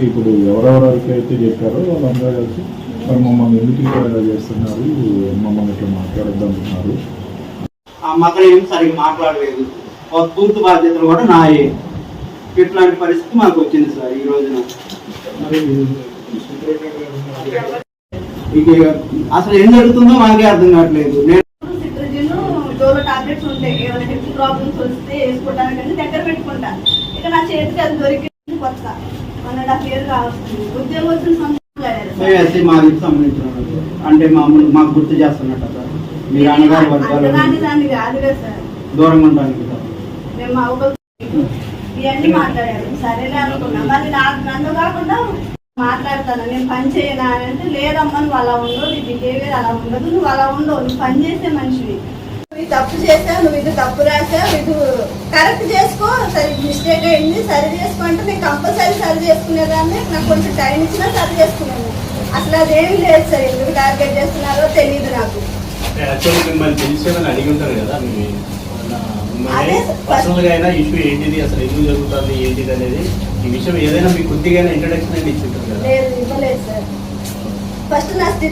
ఇప్పుడు ఎవరెవరికి అయితే చెప్పారో వాళ్ళందరూ కలిసి మరి మమ్మల్ని ఎందుకు ఇలా చేస్తున్నారు, మమ్మల్ని ఇట్లా మాట్లాడద్దంటున్నారు. మాకు ఏం సరిగ్గా మాట్లాడలేదు, పూర్తి బాధ్యతలు కూడా నాయే. ఇట్లాంటి పరిస్థితి మాకు వచ్చింది సార్ ఈ రోజున. ఇక అసలు ఏం జరుగుతుందో మాకే అర్థం కావట్లేదు. డోలో టాబ్లెట్స్ ఉంటాయి, ఏమైనా హెల్త్ ప్రాబ్లమ్స్ వస్తే వేసుకోవడానికి దగ్గర పెట్టుకుంటా. ఇక నా చేతికి అది దొరికింది కొత్త 1.5 years కావస్తుంది. ఉద్యోగం వచ్చిన సంబంధించి అంటే మాకు గుర్తు చేస్తున్నట్ట సార్. మీరు అన్నగారు వర్గాలు దాన్ని కాదుగా సార్, దూరంగా ఉండడానికి సార్. మేము మా ఇవన్నీ మాట్లాడారు. సరేలే అనుకున్నాం. మళ్ళీ నన్ను కాకుండా మాట్లాడతాను, నేను పని చేయనా అంటే లేదమ్మా నువ్వు అలా ఉండవు, నీ బిహేవియర్ అలా ఉండదు, నువ్వు అలా ఉండవు, నువ్వు పని చేసే మనిషివి, నువ్వు తప్పు చేసావు, నువ్వు ఇది తప్పు రాసావు, ఇది కరెక్ట్ చేసుకో, సరే మిస్టేక్ అయింది సరి చేసుకో అంటే నేను కంపల్సరీ సరి చేసుకునేదాన్ని. నాకు కొంచెం టైం ఇచ్చినా సరి చేసుకున్నాను. అసలు అదేమి లేదు సార్, ఎందుకు టార్గెట్ చేస్తున్నారో తెలియదు నాకు. అడిగి ఉంటారు కదా పర్సనల్గా అయినా ఇష్యూ ఏంటిది, అసలు ఎందుకు జరుగుతుంది ఏంటిది అనేది ఈ విషయం ఏదైనా మీకు కొద్దిగా ఇంట్రడక్షన్ అనేది ఇచ్చి ఉంటుంది కదా. లేదు, ఇవ్వలేదు సార్. ఫస్ట్ నా